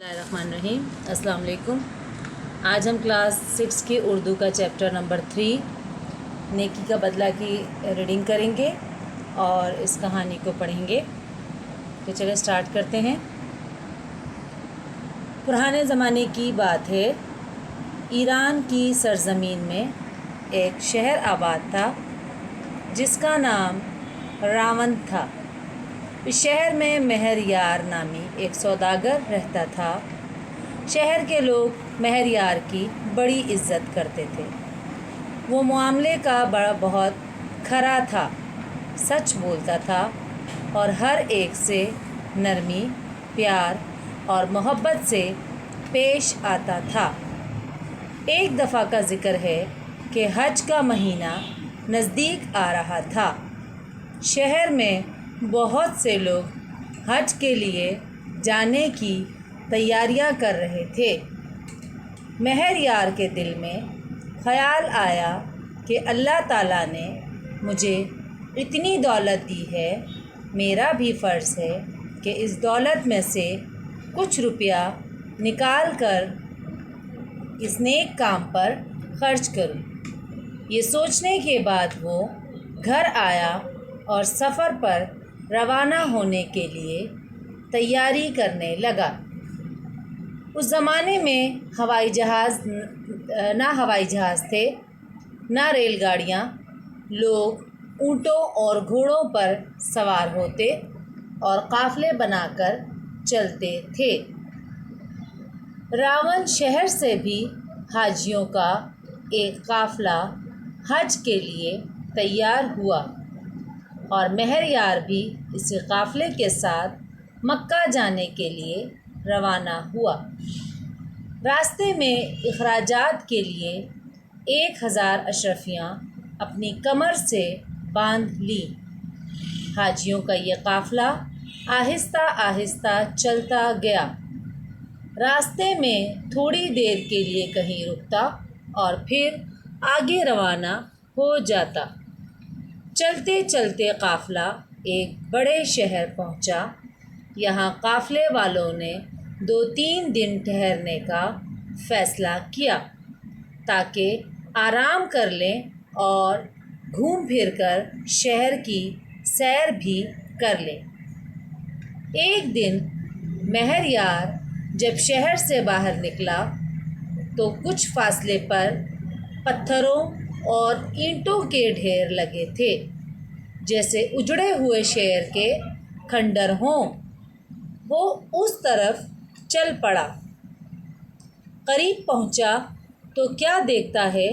बिस्मिल्लाहिर्रहमानिर्रहीम। अस्सलाम वालेकुम। आज हम क्लास 6 की उर्दू का चैप्टर नंबर 3 नेकी का बदला की रीडिंग करेंगे और इस कहानी को पढ़ेंगे। तो चलिए स्टार्ट करते हैं। पुराने ज़माने की बात है। ईरान की सरज़मीन में एक शहर आबाद था जिसका नाम रावंद था। इस शहर में मेहरयार नामी एक सौदागर रहता था। शहर के लोग मेहरयार की बड़ी इज़्ज़त करते थे। वो मामले का बहुत खरा था, सच बोलता था और हर एक से नरमी, प्यार और मोहब्बत से पेश आता था। एक दफ़ा का ज़िक्र है कि हज का महीना नज़दीक आ रहा था। शहर में बहुत से लोग हज के लिए जाने की तैयारियां कर रहे थे। मेहरयार के दिल में ख़याल आया कि अल्लाह ताला ने मुझे इतनी दौलत दी है, मेरा भी फ़र्ज़ है कि इस दौलत में से कुछ रुपया निकाल कर इस नेक काम पर ख़र्च करूं। ये सोचने के बाद वो घर आया और सफ़र पर रवाना होने के लिए तैयारी करने लगा। उस ज़माने में हवाई जहाज़ थे, ना रेलगाड़ियाँ। लोग ऊँटों और घोड़ों पर सवार होते और काफ़िले बनाकर चलते थे। रावण शहर से भी हाजियों का एक काफ़िला हज के लिए तैयार हुआ और मेहरयार भी इसी काफ़िले के साथ मक्का जाने के लिए रवाना हुआ। रास्ते में इखराजात के लिए 1000 अशरफियाँ अपनी कमर से बांध ली। हाजियों का ये काफ़िला आहिस्ता आहिस्ता चलता गया। रास्ते में थोड़ी देर के लिए कहीं रुकता और फिर आगे रवाना हो जाता। चलते चलते काफ़िला एक बड़े शहर पहुंचा। यहाँ काफ़िले वालों ने 2-3 दिन ठहरने का फ़ैसला किया ताकि आराम कर लें और घूम फिर कर शहर की सैर भी कर लें। एक दिन मेहरयार जब शहर से बाहर निकला तो कुछ फासले पर पत्थरों और ईंटों के ढेर लगे थे, जैसे उजड़े हुए शहर के खंडर हों। वो उस तरफ चल पड़ा। करीब पहुंचा तो क्या देखता है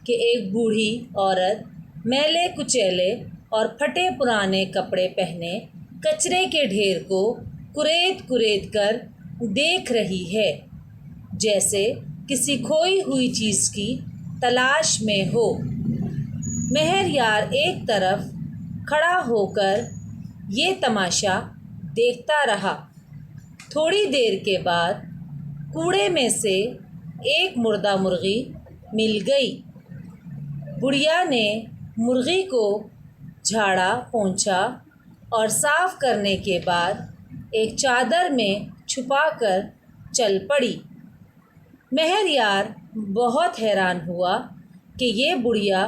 कि एक बूढ़ी औरत मैले कुचैले और फटे पुराने कपड़े पहने कचरे के ढेर को कुरेद कुरेद कर देख रही है, जैसे किसी खोई हुई चीज़ की तलाश में हो। मेहरयार एक तरफ खड़ा होकर ये तमाशा देखता रहा। थोड़ी देर के बाद कूड़े में से एक मुर्दा मुर्गी मिल गई। बुढ़िया ने मुर्गी को झाड़ा पोंछा और साफ़ करने के बाद एक चादर में छुपाकर चल पड़ी। मेहरयार बहुत हैरान हुआ कि ये बुढ़िया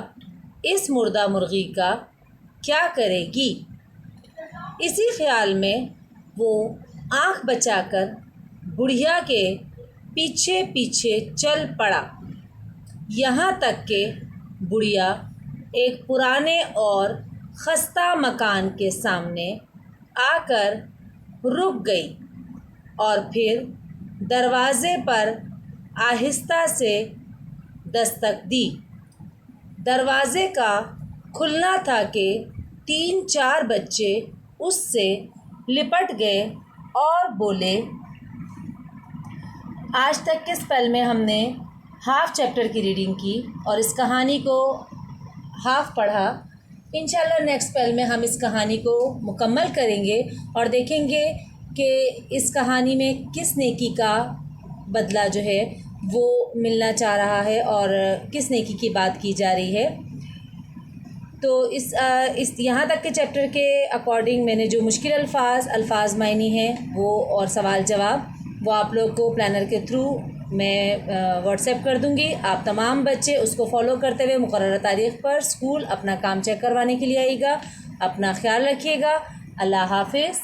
इस मुर्दा मुर्गी का क्या करेगी। इसी ख्याल में वो आँख बचाकर बुढ़िया के पीछे पीछे चल पड़ा। यहाँ तक कि बुढ़िया एक पुराने और खस्ता मकान के सामने आकर रुक गई और फिर दरवाज़े पर आहिस्ता से दस्तक दी। दरवाज़े का खुलना था कि 3-4 बच्चे उससे लिपट गए और बोले। आज तक के स्पेल में हमने हाफ़ चैप्टर की रीडिंग की और इस कहानी को हाफ़ पढ़ा। इंशाल्लाह नेक्स्ट स्पेल में हम इस कहानी को मुकम्मल करेंगे और देखेंगे कि इस कहानी में किस नेकी का बदला जो है वो मिलना चाह रहा है और किस नेकी की बात की जा रही है। तो इस यहाँ तक के चैप्टर के अकॉर्डिंग मैंने जो मुश्किल अल्फाज मायनी हैं वो और सवाल जवाब وہ آپ لوگ کو پلانر کے تھرو میں واٹس ایپ کر دوں گی. آپ تمام بچے اس کو فالو کرتے ہوئے مقررہ تاریخ پر اسکول اپنا کام چیک کروانے کے لیے آئیے گا. اپنا خیال رکھیے گا. اللہ حافظ.